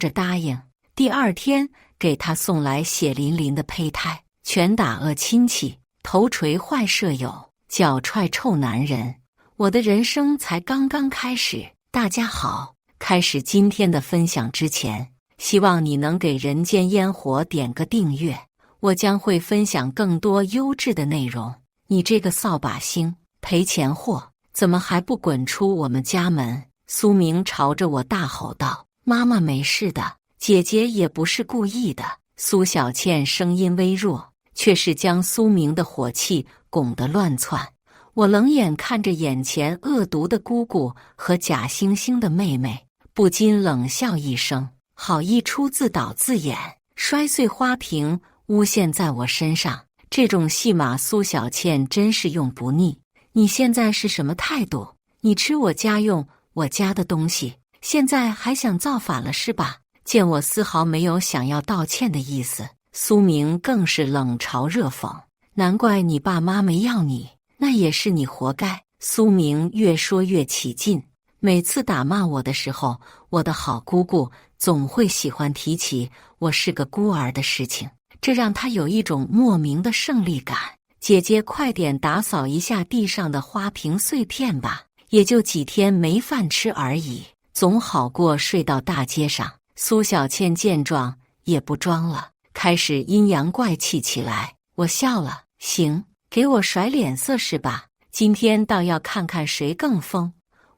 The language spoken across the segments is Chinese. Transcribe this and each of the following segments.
着答应。第二天给他送来血淋淋的胚胎，拳打恶亲戚，头锤坏舍友，脚踹臭男人。我的人生才刚刚开始。大家好，开始今天的分享之前，希望你能给人间烟火点个订阅，我将会分享更多优质的内容。你这个扫把星，赔钱货，怎么还不滚出我们家门？苏明朝着我大吼道：“妈妈没事的，姐姐也不是故意的。”苏小倩声音微弱，却是将苏明的火气拱得乱窜。我冷眼看着眼前恶毒的姑姑和假惺惺的妹妹，不禁冷笑一声，好一出自导自演，摔碎花瓶诬陷在我身上，这种戏码苏小倩真是用不腻。你现在是什么态度？你吃我家用，我家的东西，现在还想造反了是吧？见我丝毫没有想要道歉的意思，苏明更是冷嘲热讽，难怪你爸妈没要你，那也是你活该。苏明越说越起劲，每次打骂我的时候，我的好姑姑总会喜欢提起我是个孤儿的事情，这让他有一种莫名的胜利感。姐姐快点打扫一下地上的花瓶碎片吧，也就几天没饭吃而已，总好过睡到大街上。苏小倩见状也不装了，开始阴阳怪气起来。我笑了，行，给我甩脸色是吧？今天倒要看看谁更疯。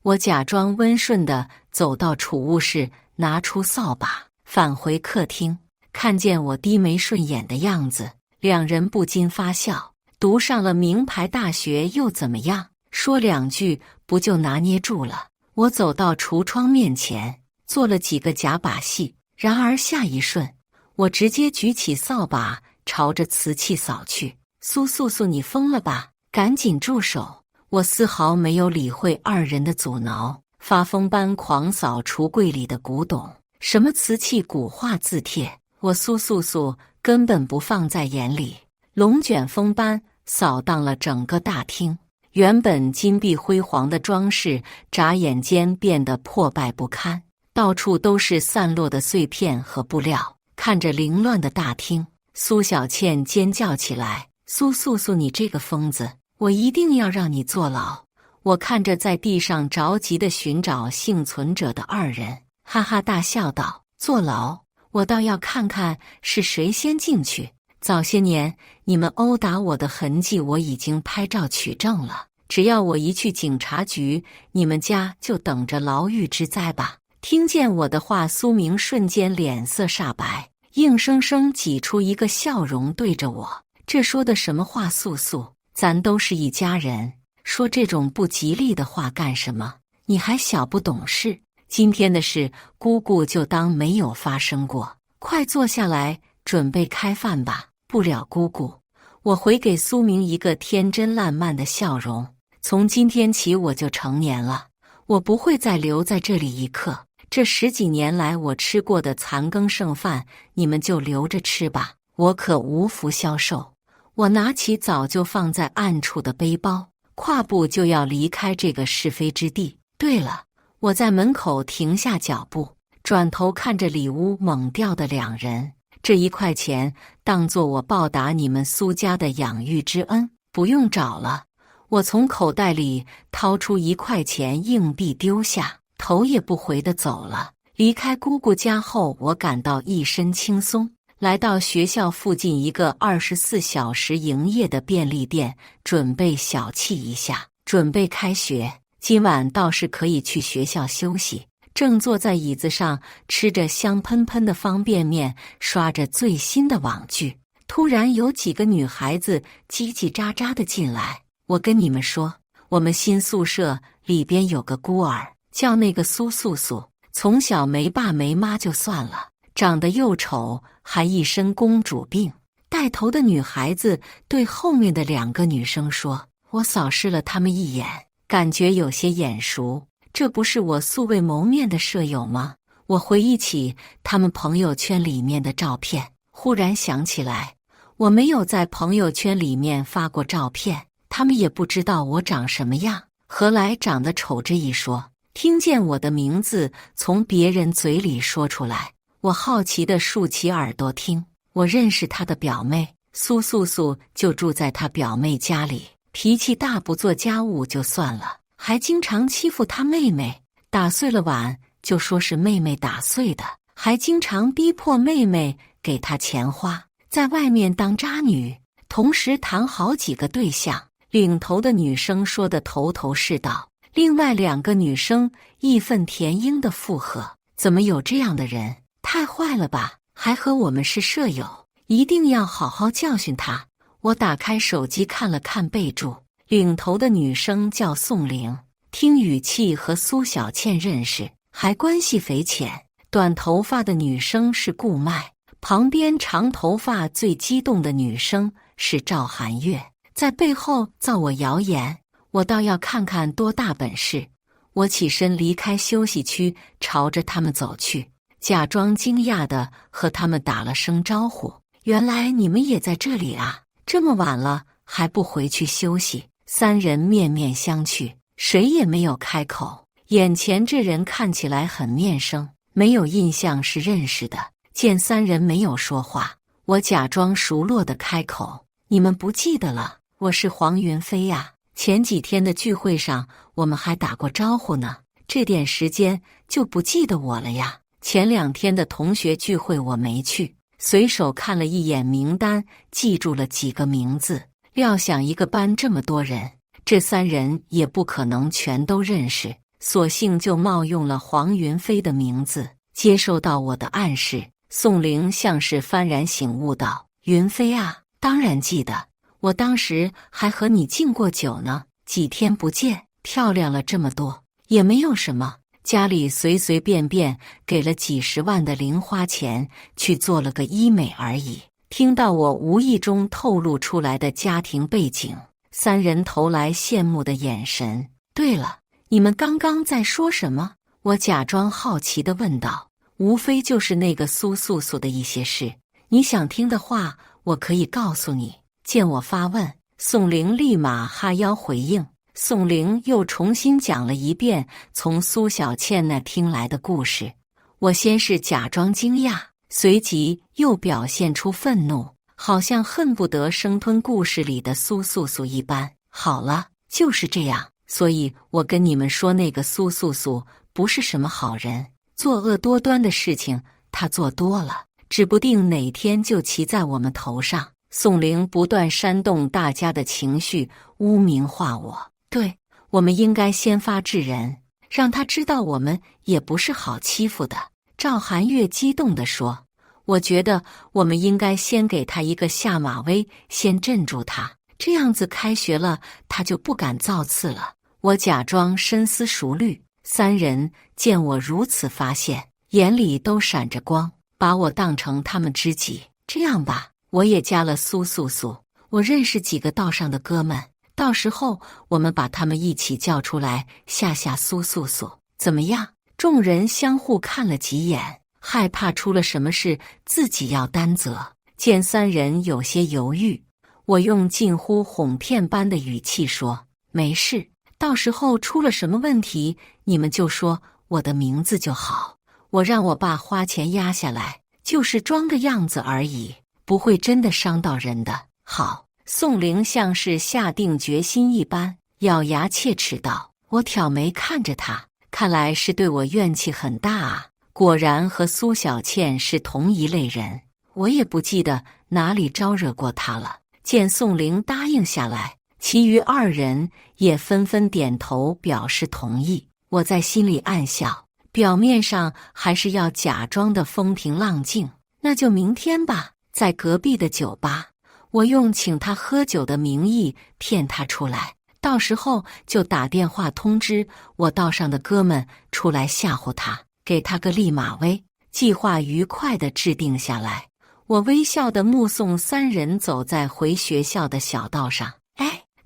我假装温顺地走到储物室，拿出扫把，返回客厅，看见我低眉顺眼的样子，两人不禁发笑。读上了名牌大学又怎么样？说两句不就拿捏住了？我走到橱窗面前，做了几个假把戏，然而下一瞬，我直接举起扫把朝着瓷器扫去。苏素素，你疯了吧？赶紧住手！我丝毫没有理会二人的阻挠，发疯般狂扫橱柜里的古董，什么瓷器、古画、字帖，我苏素素根本不放在眼里，龙卷风般扫荡了整个大厅。原本金碧辉煌的装饰眨眼间变得破败不堪，到处都是散落的碎片和布料。看着凌乱的大厅，苏小倩尖叫起来：“苏素素，你这个疯子，我一定要让你坐牢！”我看着在地上着急地寻找幸存者的二人，哈哈大笑道：“坐牢？我倒要看看是谁先进去。早些年你们殴打我的痕迹我已经拍照取证了，只要我一去警察局，你们家就等着牢狱之灾吧。”听见我的话，苏明瞬间脸色煞白，硬生生挤出一个笑容对着我：“这说的什么话？素素，咱都是一家人，说这种不吉利的话干什么？你还小不懂事。今天的事，姑姑就当没有发生过。快坐下来，准备开饭吧。”不了，姑姑。我回给苏明一个天真烂漫的笑容。从今天起我就成年了，我不会再留在这里一刻。这10几年来我吃过的残羹剩饭，你们就留着吃吧，我可无福消受。我拿起早就放在暗处的背包，跨步就要离开这个是非之地。对了，我在门口停下脚步，转头看着里屋猛掉的两人。这1块钱当作我报答你们苏家的养育之恩，不用找了。我从口袋里掏出1块钱硬币丢下，头也不回地走了。离开姑姑家后，我感到一身轻松，来到学校附近一个24小时营业的便利店，准备小憩一下。准备开学，今晚倒是可以去学校休息。正坐在椅子上吃着香喷喷的方便面，刷着最新的网剧，突然有几个女孩子叽叽喳喳地进来。我跟你们说，我们新宿舍里边有个孤儿，叫那个苏素素，从小没爸没妈就算了，长得又丑，还一身公主病。带头的女孩子对后面的2个女生说，我扫视了她们一眼，感觉有些眼熟。这不是我素未谋面的舍友吗？我回忆起他们朋友圈里面的照片，忽然想起来，我没有在朋友圈里面发过照片，他们也不知道我长什么样，何来长得丑这一说？听见我的名字从别人嘴里说出来，我好奇地竖起耳朵听。我认识他的表妹苏素素，就住在他表妹家里，脾气大，不做家务就算了，还经常欺负他妹妹，打碎了碗就说是妹妹打碎的，还经常逼迫妹妹给他钱花，在外面当渣女，同时谈好几个对象。领头的女生说得头头是道，另外2个女生义愤填膺地附和：怎么有这样的人？太坏了吧，还和我们是舍友，一定要好好教训他。我打开手机看了看备注，领头的女生叫宋玲，听语气和苏小倩认识，还关系匪浅。短头发的女生是顾麦，旁边长头发最激动的女生是赵涵月，在背后造我谣言，我倒要看看多大本事。我起身离开休息区，朝着他们走去，假装惊讶地和他们打了声招呼。原来你们也在这里啊，这么晚了还不回去休息？3人面面相觑，谁也没有开口。眼前这人看起来很面生，没有印象是认识的。见3人没有说话，我假装熟络地开口：你们不记得了，我是黄云飞呀。前几天的聚会上我们还打过招呼呢，这点时间就不记得我了呀？前2天的同学聚会我没去，随手看了一眼名单，记住了几个名字。料想一个班这么多人，这3人也不可能全都认识，索性就冒用了黄云飞的名字。接受到我的暗示，宋玲像是幡然醒悟道：云飞啊，当然记得，我当时还和你敬过酒呢。几天不见，漂亮了这么多。也没有什么，家里随随便便给了几10万的零花钱去做了个医美而已。听到我无意中透露出来的家庭背景，3人投来羡慕的眼神。对了，你们刚刚在说什么？我假装好奇地问道。无非就是那个苏素素的一些事，你想听的话我可以告诉你。见我发问，宋玲立马哈腰回应。宋玲又重新讲了一遍从苏小倩那听来的故事。我先是假装惊讶，随即又表现出愤怒，好像恨不得生吞故事里的苏素素一般。好了，就是这样，所以我跟你们说，那个苏素素不是什么好人，作恶多端的事情她做多了，指不定哪天就骑在我们头上。宋玲不断煽动大家的情绪，污名化我。对，我们应该先发制人，让他知道我们也不是好欺负的。赵涵月激动地说，我觉得我们应该先给他一个下马威，先镇住他，这样子开学了他就不敢造次了。我假装深思熟虑，3人见我如此发现，眼里都闪着光，把我当成他们知己。这样吧，我也加了苏素素，我认识几个道上的哥们，到时候我们把他们一起叫出来吓吓苏素素，怎么样？众人相互看了几眼，害怕出了什么事自己要担责。见3人有些犹豫，我用近乎哄骗般的语气说，没事，到时候出了什么问题你们就说我的名字就好。我让我爸花钱压下来，就是装个样子而已，不会真的伤到人的。好。宋玲像是下定决心一般，咬牙切齿道。我挑眉看着他，看来是对我怨气很大啊。果然和苏小倩是同一类人，我也不记得哪里招惹过她了。见宋玲答应下来，其余2人也纷纷点头表示同意。我在心里暗笑，表面上还是要假装的风平浪静。那就明天吧，在隔壁的酒吧，我用请他喝酒的名义骗他出来，到时候就打电话通知我道上的哥们出来吓唬他，给他个立马威。计划愉快地制定下来，我微笑地目送3人走在回学校的小道上。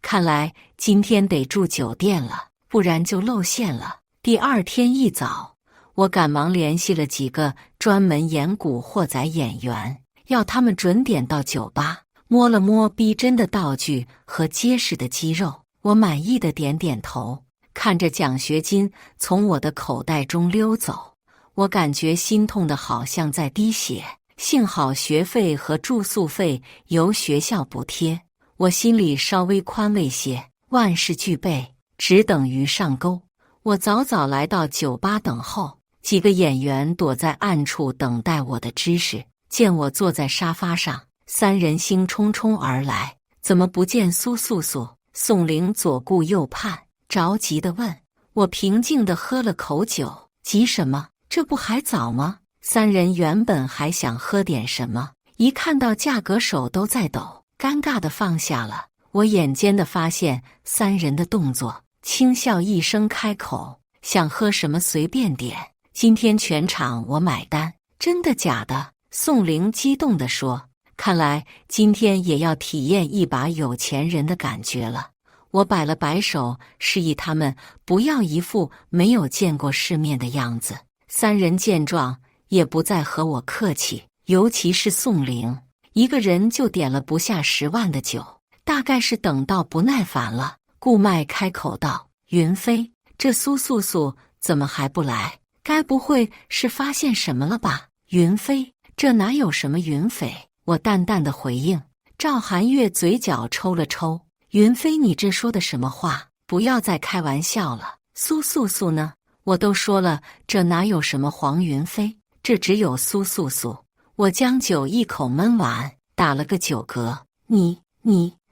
看来今天得住酒店了，不然就露馅了。第2天一早，我赶忙联系了几个专门演古惑仔演员，要他们准点到酒吧。摸了摸逼真的道具和结实的肌肉，我满意的点点头。看着奖学金从我的口袋中溜走，我感觉心痛的好像在滴血。幸好学费和住宿费由学校补贴，我心里稍微宽慰些。万事俱备，只等鱼上钩。我早早来到酒吧等候，几个演员躲在暗处等待我的指示。见我坐在沙发上，三人兴冲冲而来，怎么不见苏素素？宋玲左顾右盼，着急地问。我平静地喝了口酒，急什么？这不还早吗？三人原本还想喝点什么，一看到价格手都在抖，尴尬地放下了。我眼尖地发现三人的动作，轻笑一声开口，想喝什么随便点，今天全场我买单。真的假的？宋玲激动地说，看来今天也要体验一把有钱人的感觉了。我摆了摆手，示意他们不要一副没有见过世面的样子。三人见状也不再和我客气，尤其是宋玲，一个人就点了不下10万的酒，大概是等到不耐烦了。顾麦开口道：“云飞，这苏素素怎么还不来？该不会是发现什么了吧？”云飞，这哪有什么云飞？我淡淡的回应。赵寒月嘴角抽了抽：“云飞，你这说的什么话？不要再开玩笑了。苏素素呢？我都说了，这哪有什么黄云飞？这只有苏素素。”我将酒一口闷完，打了个酒嗝。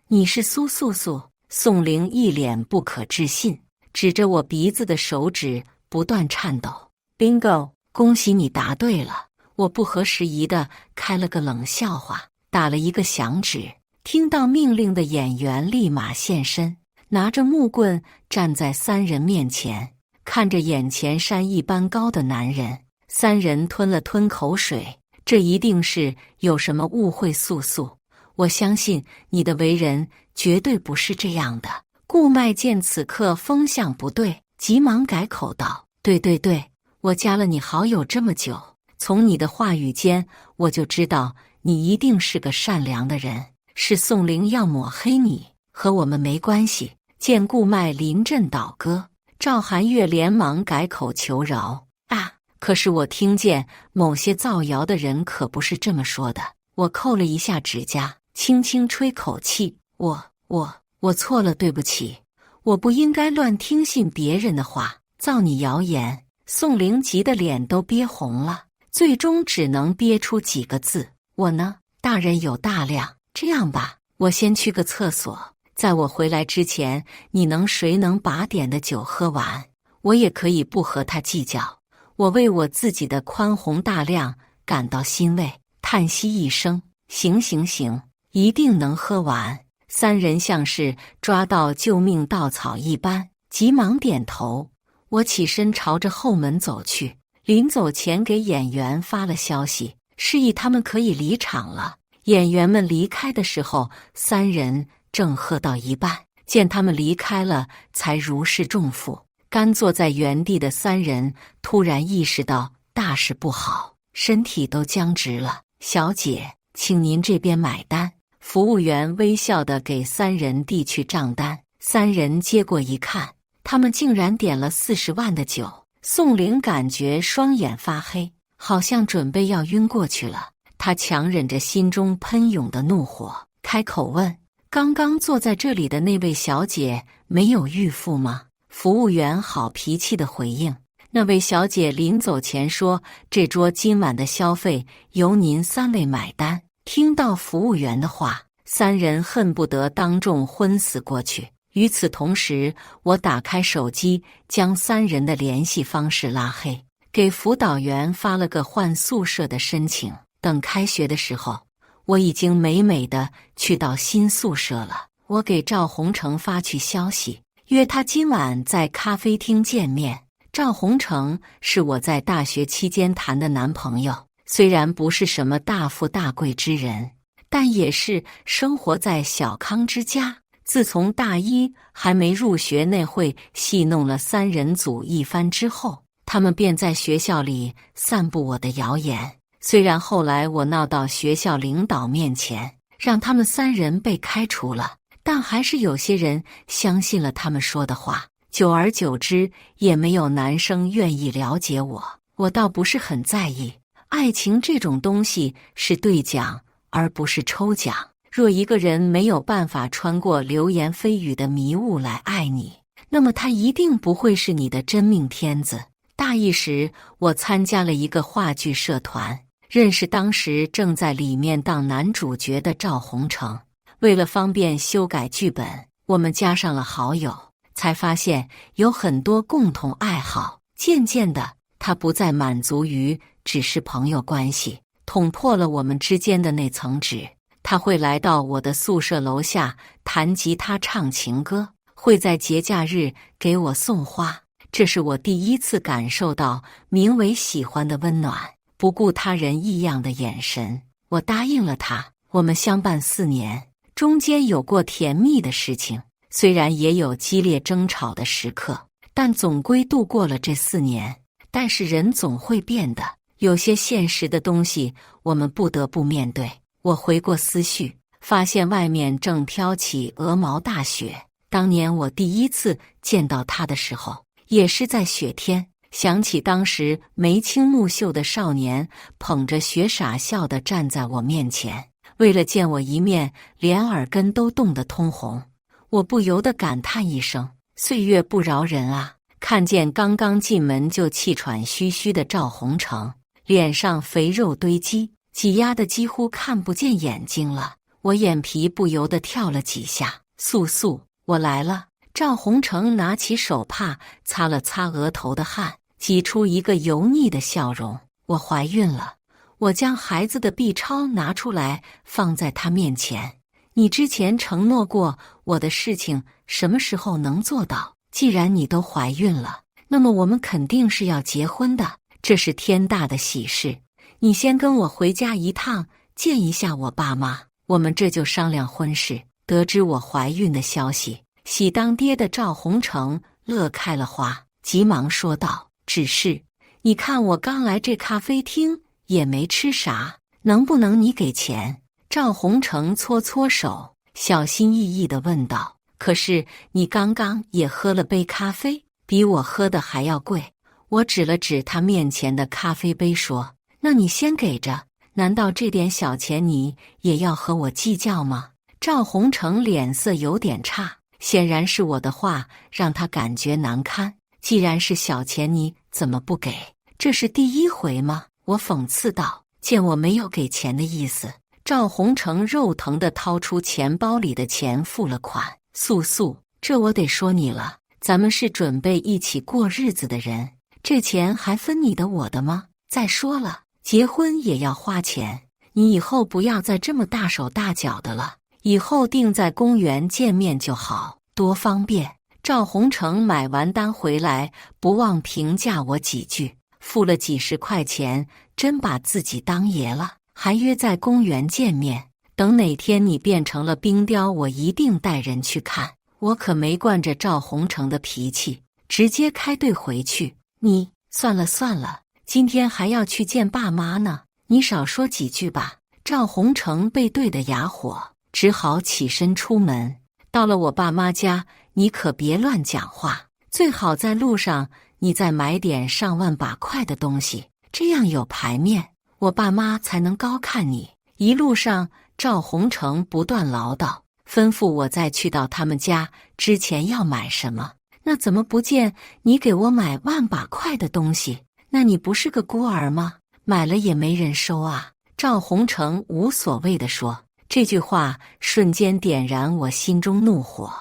你是苏素素？宋玲一脸不可置信，指着我鼻子的手指不断颤抖。Bingo， 恭喜你答对了。我不合时宜地开了个冷笑话，打了一个响指。听到命令的演员立马现身，拿着木棍站在三人面前，看着眼前山一般高的男人。三人吞了吞口水，这一定是有什么误会。素素，我相信你的为人绝对不是这样的。顾麦见此刻风向不对，急忙改口道：“对，我加了你好友这么久，从你的话语间我就知道你一定是个善良的人。是宋玲要抹黑你，和我们没关系。”见顾麦临阵倒戈，赵寒月连忙改口求饶：“啊，可是我听见某些造谣的人可不是这么说的。”我扣了一下指甲，轻轻吹口气：“我错了，对不起，我不应该乱听信别人的话，造你谣言。”宋玲急得脸都憋红了，最终只能憋出几个字：“我呢，大人有大量。这样吧，我先去个厕所，在我回来之前，谁能把点的酒喝完，我也可以不和他计较。”我为我自己的宽宏大量感到欣慰，叹息一声：“行，一定能喝完。”三人像是抓到救命稻草一般，急忙点头。我起身朝着后门走去，临走前给演员发了消息，示意他们可以离场了。演员们离开的时候，三人正喝到一半，见他们离开了，才如释重负。干坐在原地的三人突然意识到大事不好，身体都僵直了。“小姐，请您这边买单。”服务员微笑地给三人递去账单。三人接过一看，他们竟然点了40万的酒。宋玲感觉双眼发黑，好像准备要晕过去了。她强忍着心中喷涌的怒火，开口问：“刚刚坐在这里的那位小姐没有预付吗？”服务员好脾气地回应：“那位小姐临走前说，这桌今晚的消费由您3位买单。”听到服务员的话，三人恨不得当众昏死过去。与此同时，我打开手机，将三人的联系方式拉黑，给辅导员发了个换宿舍的申请。等开学的时候，我已经美美的去到新宿舍了。我给赵宏成发去消息，约他今晚在咖啡厅见面。赵宏成是我在大学期间谈的男朋友，虽然不是什么大富大贵之人，但也是生活在小康之家。自从大一还没入学那会戏弄了三人组一番之后，他们便在学校里散布我的谣言。虽然后来我闹到学校领导面前，让他们三人被开除了，但还是有些人相信了他们说的话。久而久之，也没有男生愿意了解我。我倒不是很在意，爱情这种东西是对奖而不是抽奖。若一个人没有办法穿过流言蜚语的迷雾来爱你，那么他一定不会是你的真命天子。大一时，我参加了一个话剧社团，认识当时正在里面当男主角的赵宏成。为了方便修改剧本，我们加上了好友，才发现有很多共同爱好。渐渐的，他不再满足于只是朋友关系，捅破了我们之间的那层纸。他会来到我的宿舍楼下弹吉他唱情歌，会在节假日给我送花。这是我第一次感受到名为喜欢的温暖，不顾他人异样的眼神。我答应了他，我们相伴4年，中间有过甜蜜的事情，虽然也有激烈争吵的时刻，但总归度过了这4年。但是人总会变的，有些现实的东西我们不得不面对。我回过思绪，发现外面正飘起鹅毛大雪。当年我第一次见到他的时候，也是在雪天。想起当时眉清目秀的少年捧着雪傻笑地站在我面前，为了见我一面，连耳根都冻得通红。我不由得感叹一声：岁月不饶人啊！看见刚刚进门就气喘吁吁的赵宏成，脸上肥肉堆积，挤压得几乎看不见眼睛了。我眼皮不由得跳了几下。素素，我来了。赵宏成拿起手帕擦了擦额头的汗，挤出一个油腻的笑容。我怀孕了。我将孩子的 B 超拿出来放在他面前。你之前承诺过我的事情，什么时候能做到？既然你都怀孕了，那么我们肯定是要结婚的，这是天大的喜事。你先跟我回家一趟，见一下我爸妈，我们这就商量婚事。得知我怀孕的消息，喜当爹的赵宏成乐开了花，急忙说道：只是你看我刚来这咖啡厅也没吃啥，能不能你给钱？赵宏成搓搓手，小心翼翼地问道：可是你刚刚也喝了杯咖啡，比我喝的还要贵。我指了指他面前的咖啡杯说：那你先给着，难道这点小钱你也要和我计较吗？赵宏成脸色有点差，显然是我的话让他感觉难堪。既然是小钱，你怎么不给？这是第一回吗？我讽刺道。见我没有给钱的意思，赵宏成肉疼地掏出钱包里的钱付了款。素素，这我得说你了，咱们是准备一起过日子的人，这钱还分你的我的吗？再说了，结婚也要花钱，你以后不要再这么大手大脚的了，以后定在公园见面就好，多方便。赵宏成买完单回来，不忘评价我几句，付了几十块钱，真把自己当爷了，还约在公园见面。等哪天你变成了冰雕，我一定带人去看。我可没惯着赵宏成的脾气，直接开队回去。你算了算了，今天还要去见爸妈呢，你少说几句吧。赵宏成被怼得哑火，只好起身出门。到了我爸妈家，你可别乱讲话，最好在路上你再买点上万把块的东西，这样有排面，我爸妈才能高看你。一路上赵宏成不断唠叨，吩咐我在去到他们家之前要买什么。那怎么不见你给我买万把块的东西？那你不是个孤儿吗？买了也没人收啊。赵宏成无所谓地说。这句话瞬间点燃我心中怒火。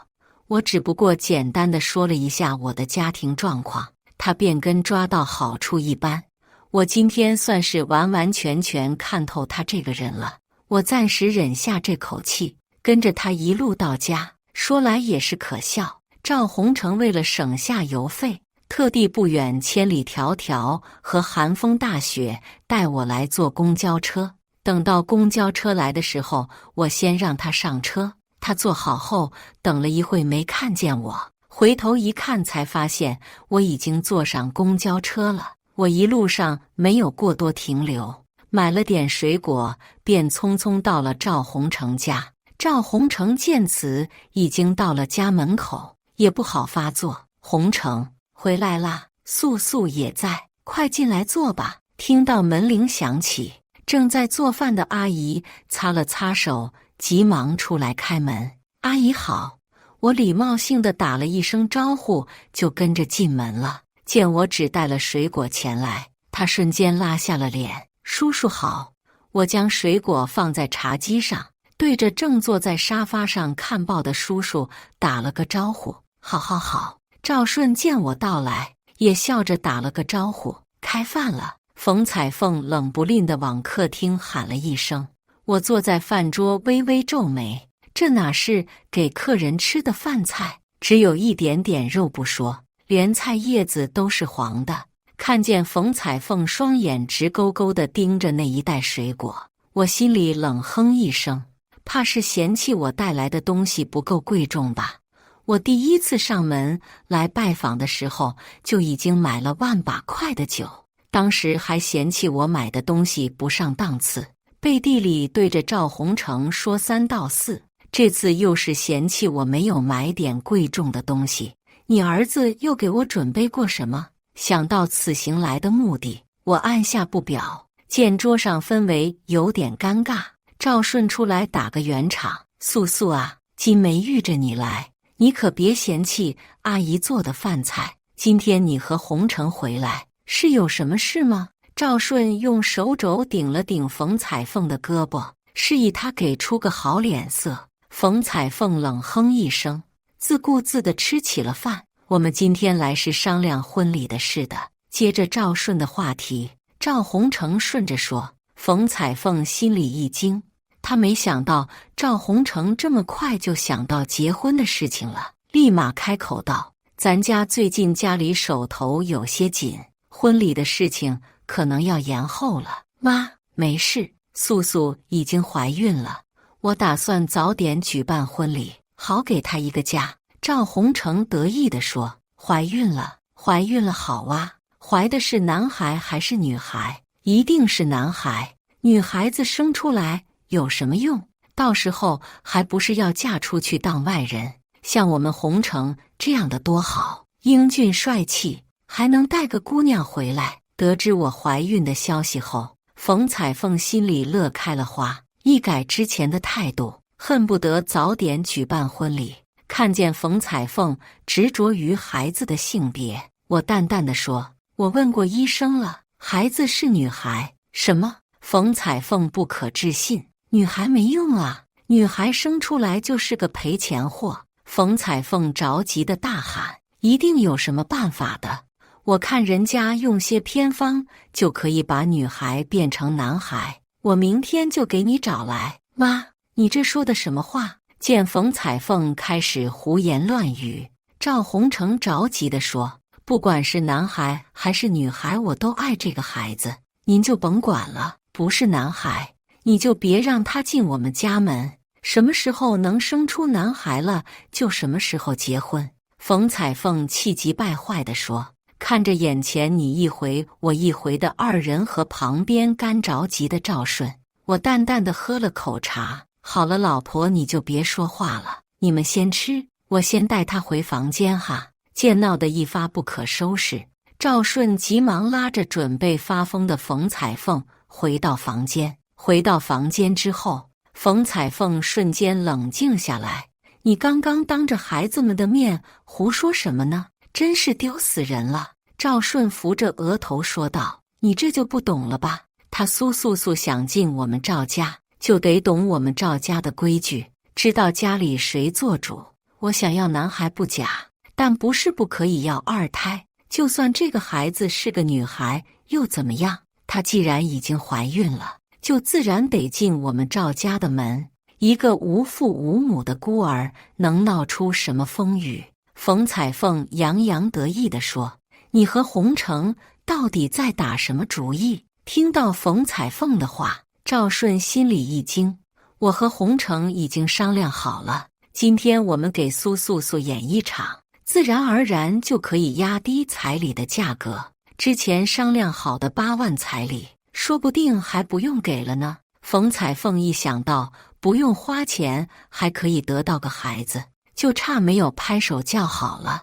我只不过简单地说了一下我的家庭状况，他便跟抓到好处一般。我今天算是完完全全看透他这个人了。我暂时忍下这口气，跟着他一路到家。说来也是可笑，赵宏成为了省下邮费，特地不远千里迢迢和寒风大雪带我来坐公交车。等到公交车来的时候，我先让他上车，他坐好后等了一会没看见我，回头一看才发现我已经坐上公交车了。我一路上没有过多停留，买了点水果，便匆匆到了赵宏成家。赵宏成见此已经到了家门口，也不好发作。宏成回来啦，素素也在。快进来坐吧。听到门铃响起，正在做饭的阿姨擦了擦手，急忙出来开门。阿姨好，我礼貌性地打了一声招呼，就跟着进门了。见我只带了水果前来，她瞬间拉下了脸。叔叔好。我将水果放在茶几上，对着正坐在沙发上看报的叔叔打了个招呼。好好好。赵顺见我到来，也笑着打了个招呼。开饭了。冯彩凤冷不吝地往客厅喊了一声。我坐在饭桌微微皱眉，这哪是给客人吃的饭菜，只有一点点肉不说，连菜叶子都是黄的。看见冯彩凤双眼直勾勾地盯着那一袋水果，我心里冷哼一声，怕是嫌弃我带来的东西不够贵重吧。我第一次上门来拜访的时候，就已经买了万把块的酒，当时还嫌弃我买的东西不上档次，背地里对着赵宏成说三道四。这次又是嫌弃我没有买点贵重的东西。你儿子又给我准备过什么？想到此行来的目的，我按下不表。见桌上氛围有点尴尬，赵顺出来打个圆场。素素啊，今没遇着你来，你可别嫌弃阿姨做的饭菜。今天你和洪成回来，是有什么事吗？赵顺用手肘顶了顶冯彩凤的胳膊，示意他给出个好脸色。冯彩凤冷哼一声，自顾自地吃起了饭。我们今天来是商量婚礼的事的。接着赵顺的话题，赵宏成顺着说。冯彩凤心里一惊，他没想到赵宏成这么快就想到结婚的事情了，立马开口道：咱家最近家里手头有些紧，婚礼的事情可能要延后了。妈，没事，素素已经怀孕了，我打算早点举办婚礼，好给她一个家。赵宏成得意地说：怀孕了，怀孕了好啊，怀的是男孩还是女孩？一定是男孩，女孩子生出来有什么用？到时候还不是要嫁出去当外人？像我们洪城这样的多好，英俊帅气，还能带个姑娘回来。得知我怀孕的消息后，冯彩凤心里乐开了花，一改之前的态度，恨不得早点举办婚礼。看见冯彩凤执着于孩子的性别，我淡淡地说：我问过医生了，孩子是女孩。什么？冯彩凤不可置信，女孩没用啊，女孩生出来就是个赔钱货。冯彩凤着急地大喊：一定有什么办法的，我看人家用些偏方就可以把女孩变成男孩，我明天就给你找来。妈，你这说的什么话？见冯彩凤开始胡言乱语，赵宏成着急地说：不管是男孩还是女孩，我都爱这个孩子，您就甭管了。不是男孩，你就别让他进我们家门，什么时候能生出男孩了，就什么时候结婚。冯彩凤气急败坏地说。看着眼前你一回我一回的二人和旁边干着急的赵顺，我淡淡地喝了口茶。好了，老婆你就别说话了，你们先吃，我先带他回房间哈。见闹得一发不可收拾，赵顺急忙拉着准备发疯的冯彩凤回到房间。回到房间之后，冯彩凤瞬间冷静下来。你刚刚当着孩子们的面胡说什么呢？真是丢死人了。赵顺扶着额头说道：你这就不懂了吧？他苏素素想进我们赵家，就得懂我们赵家的规矩，知道家里谁做主。我想要男孩不假，但不是不可以要二胎，就算这个孩子是个女孩又怎么样？她既然已经怀孕了，就自然得进我们赵家的门。一个无父无母的孤儿能闹出什么风雨？冯彩凤洋洋得意地说：你和洪成到底在打什么主意？听到冯彩凤的话，赵顺心里一惊。我和洪成已经商量好了，今天我们给苏素素演一场，自然而然就可以压低彩礼的价格。之前商量好的8万彩礼，说不定还不用给了呢。冯彩凤一想到不用花钱还可以得到个孩子，就差没有拍手叫好了。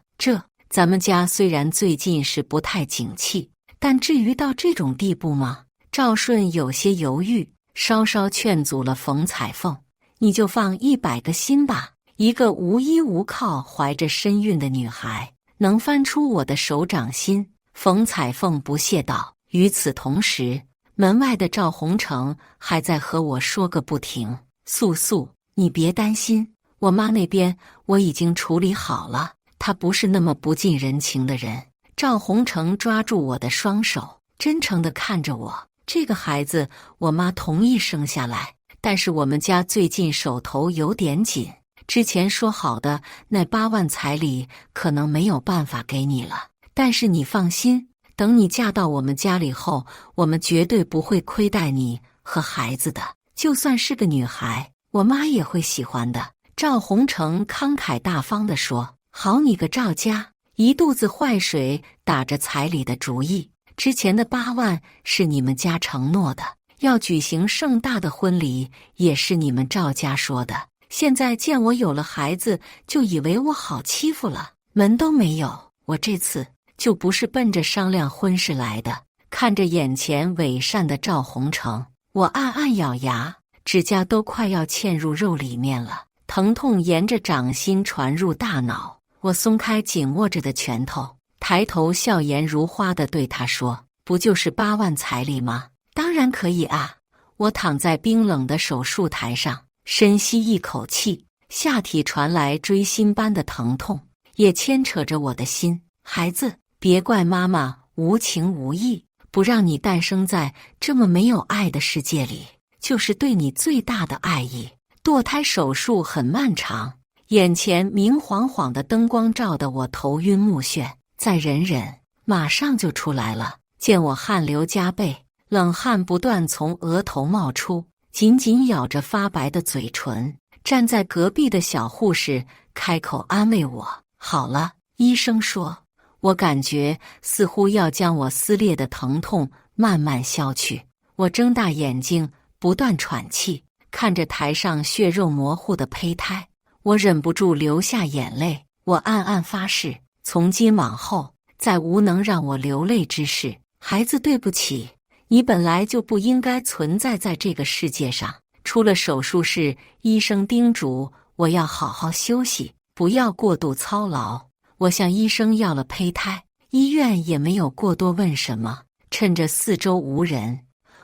咱们家虽然最近是不太景气，但至于到这种地步吗？赵顺有些犹豫，稍稍劝阻了冯彩凤：“你就放100个心吧，一个无依无靠、怀着身孕的女孩，能翻出我的手掌心？”冯彩凤不屑道。与此同时，门外的赵洪成还在和我说个不停：“素素，你别担心，我妈那边我已经处理好了，她不是那么不近人情的人。”赵洪成抓住我的双手，真诚地看着我：“这个孩子我妈同意生下来，但是我们家最近手头有点紧，之前说好的那8万彩礼可能没有办法给你了。但是你放心，等你嫁到我们家里后，我们绝对不会亏待你和孩子的。就算是个女孩，我妈也会喜欢的。”赵洪成慷慨大方地说：“好你个赵家，一肚子坏水，打着彩礼的主意。之前的8万是你们家承诺的，要举行盛大的婚礼也是你们赵家说的。现在见我有了孩子，就以为我好欺负了，门都没有。我这次就不是奔着商量婚事来的。”看着眼前伪善的赵洪成，我暗暗咬牙，指甲都快要嵌入肉里面了，疼痛沿着掌心传入大脑。我松开紧握着的拳头，抬头笑颜如花地对他说：“不就是8万彩礼吗？当然可以啊！”我躺在冰冷的手术台上，深吸一口气，下体传来锥心般的疼痛，也牵扯着我的心。孩子，别怪妈妈无情无义，不让你诞生在这么没有爱的世界里，就是对你最大的爱意。堕胎手术很漫长，眼前明晃晃的灯光照得我头晕目眩，再忍忍，马上就出来了。见我汗流浃背，冷汗不断从额头冒出，紧紧咬着发白的嘴唇，站在隔壁的小护士开口安慰我：“好了。”医生说。我感觉似乎要将我撕裂的疼痛慢慢消去。我睁大眼睛，不断喘气，看着台上血肉模糊的胚胎，我忍不住流下眼泪。我暗暗发誓，从今往后再无能让我流泪之事。孩子，对不起，你本来就不应该存在在这个世界上。出了手术室，医生叮嘱我要好好休息，不要过度操劳。我向医生要了胚胎，医院也没有过多问什么。趁着四周无人，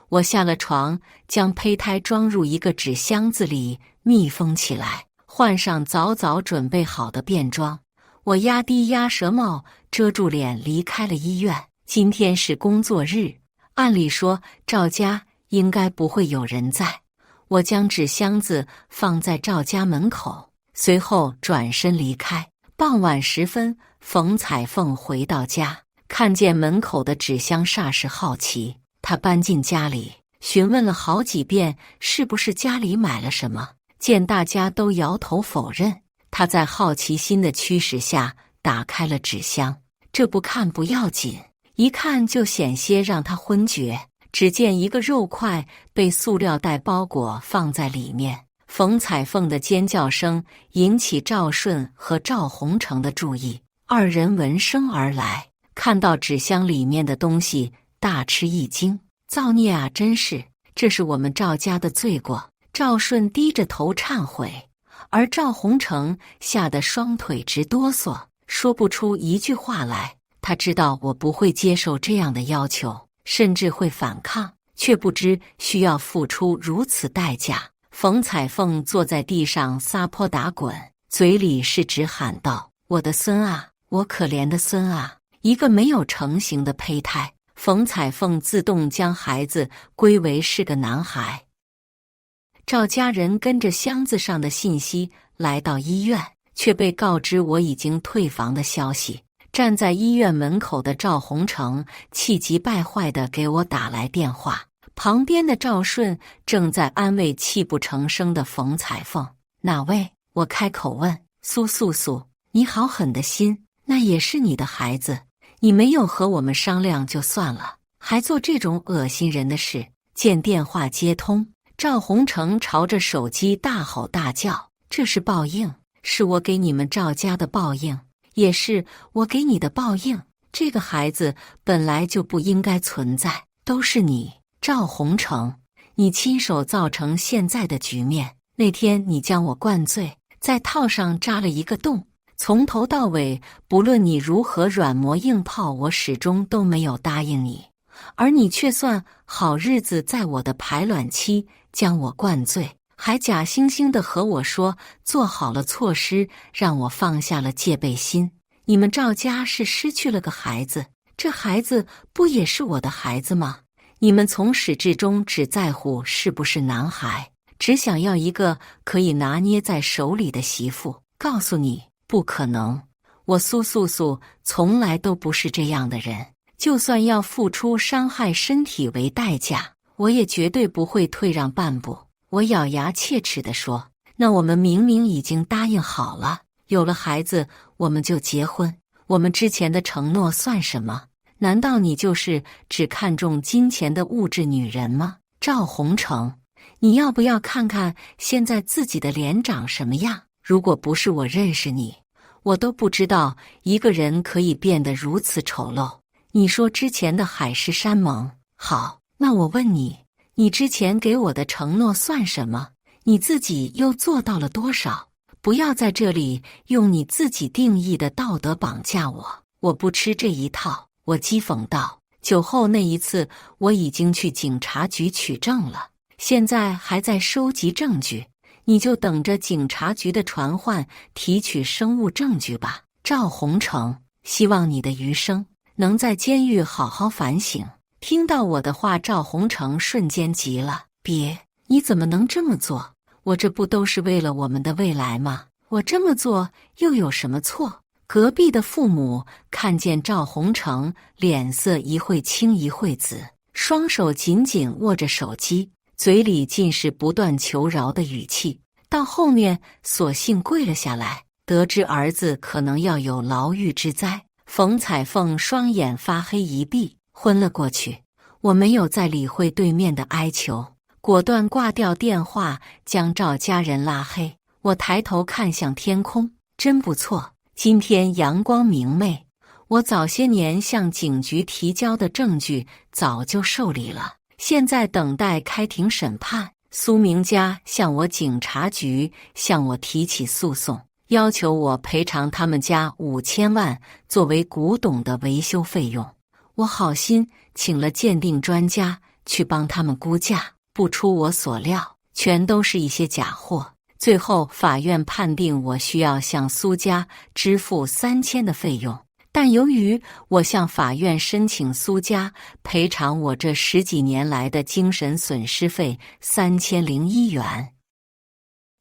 我下了床，将胚胎装入一个纸箱子里，密封起来，换上早早准备好的便装。我压低鸭舌帽，遮住脸，离开了医院。今天是工作日，按理说赵家应该不会有人在。我将纸箱子放在赵家门口，随后转身离开。傍晚时分，冯彩凤回到家，看见门口的纸箱，霎时好奇。她搬进家里，询问了好几遍是不是家里买了什么，见大家都摇头否认，她在好奇心的驱使下打开了纸箱。这不看不要紧，一看就险些让她昏厥。只见一个肉块被塑料袋包裹放在里面。冯彩凤的尖叫声引起赵顺和赵洪成的注意，二人闻声而来，看到纸箱里面的东西，大吃一惊。造孽啊，真是，这是我们赵家的罪过。赵顺低着头忏悔，而赵洪成吓得双腿直哆嗦，说不出一句话来。他知道我不会接受这样的要求，甚至会反抗，却不知需要付出如此代价。冯彩凤坐在地上撒泼打滚，嘴里是直喊道：“我的孙啊，我可怜的孙啊！”一个没有成型的胚胎，冯彩凤自动将孩子归为是个男孩。赵家人跟着箱子上的信息来到医院，却被告知我已经退房的消息。站在医院门口的赵洪成气急败坏地给我打来电话。旁边的赵顺正在安慰泣不成声的冯彩凤。哪位？我开口问。苏，你好狠的心，那也是你的孩子，你没有和我们商量就算了，还做这种恶心人的事。见电话接通，赵洪成朝着手机大吼大叫：“这是报应，是我给你们赵家的报应，也是我给你的报应。这个孩子本来就不应该存在，都是你，赵宏成，你亲手造成现在的局面。那天你将我灌醉，在套上扎了一个洞，从头到尾，不论你如何软磨硬泡，我始终都没有答应你，而你却算好日子，在我的排卵期将我灌醉，还假惺惺地和我说做好了措施，让我放下了戒备心。你们赵家是失去了个孩子，这孩子不也是我的孩子吗？你们从始至终只在乎是不是男孩，只想要一个可以拿捏在手里的媳妇。告诉你，不可能，我苏素素从来都不是这样的人，就算要付出伤害身体为代价，我也绝对不会退让半步。我咬牙切齿地说，那我们明明已经答应好了，有了孩子我们就结婚，我们之前的承诺算什么？难道你就是只看重金钱的物质女人吗？赵宏成，你要不要看看现在自己的脸长什么样？如果不是我认识你，我都不知道一个人可以变得如此丑陋。你说之前的海誓山盟，好，那我问你，你之前给我的承诺算什么？你自己又做到了多少？不要在这里用你自己定义的道德绑架我，我不吃这一套。我讥讽道，酒后那一次我已经去警察局取证了，现在还在收集证据，你就等着警察局的传唤提取生物证据吧。赵宏成，希望你的余生能在监狱好好反省。听到我的话，赵宏成瞬间急了，别，你怎么能这么做？我这不都是为了我们的未来吗？我这么做又有什么错？隔壁的父母看见赵宏成，脸色一会青一会紫，双手紧紧握着手机，嘴里尽是不断求饶的语气，到后面索性跪了下来。得知儿子可能要有牢狱之灾，冯彩凤双眼发黑一闭，昏了过去。我没有再理会对面的哀求，果断挂掉电话，将赵家人拉黑。我抬头看向天空，真不错，今天阳光明媚。我早些年向警局提交的证据早就受理了，现在等待开庭审判。苏明家向我警察局向我提起诉讼，要求我赔偿他们家5000万作为古董的维修费用。我好心请了鉴定专家去帮他们估价，不出我所料，全都是一些假货。最后法院判定我需要向苏家支付3000的费用，但由于我向法院申请苏家赔偿我这10几年来的精神损失费3001元，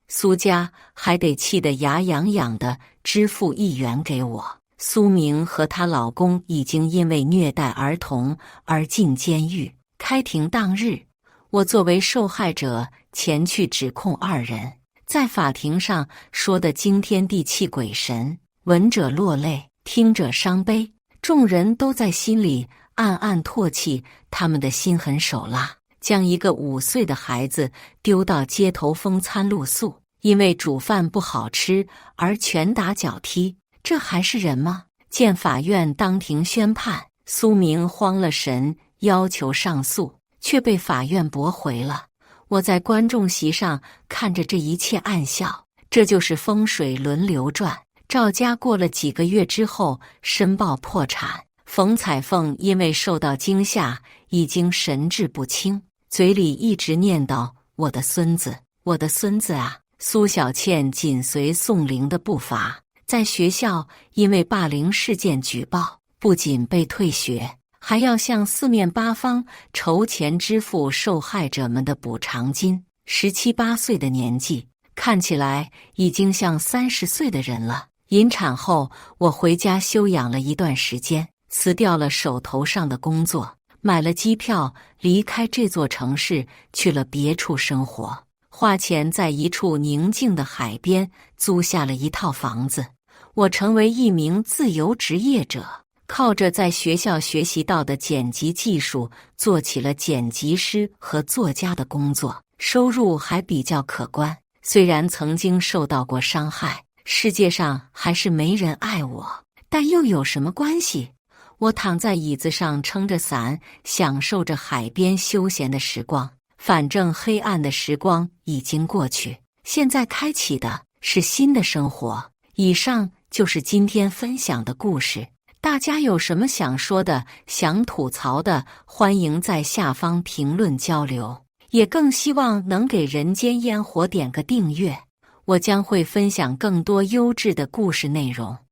苏家还得气得牙痒痒的支付1元给我。苏明和她老公已经因为虐待儿童而进监狱。开庭当日，我作为受害者前去指控2人，在法庭上说得惊天地泣鬼神，闻者落泪，听者伤悲，众人都在心里暗暗唾弃他们的心狠手辣，将一个5岁的孩子丢到街头风餐露宿，因为煮饭不好吃而拳打脚踢，这还是人吗？见法院当庭宣判，苏明慌了神，要求上诉，却被法院驳回了。我在观众席上看着这一切暗笑，这就是风水轮流转。赵家过了几个月之后申报破产，冯彩凤因为受到惊吓已经神志不清，嘴里一直念叨我的孙子，我的孙子啊。苏小倩紧随宋玲的步伐，在学校因为霸凌事件举报，不仅被退学，还要向四面八方筹钱支付受害者们的补偿金。17、18岁的年纪，看起来已经像30岁的人了。引产后，我回家休养了一段时间，辞掉了手头上的工作，买了机票离开这座城市，去了别处生活，花钱在一处宁静的海边租下了一套房子。我成为一名自由职业者，靠着在学校学习到的剪辑技术，做起了剪辑师和作家的工作，收入还比较可观。虽然曾经受到过伤害，世界上还是没人爱我，但又有什么关系？我躺在椅子上撑着伞，享受着海边休闲的时光。反正黑暗的时光已经过去，现在开启的是新的生活。以上就是今天分享的故事。大家有什么想说的、想吐槽的，欢迎在下方评论交流。也更希望能给人间烟火点个订阅，我将会分享更多优质的故事内容。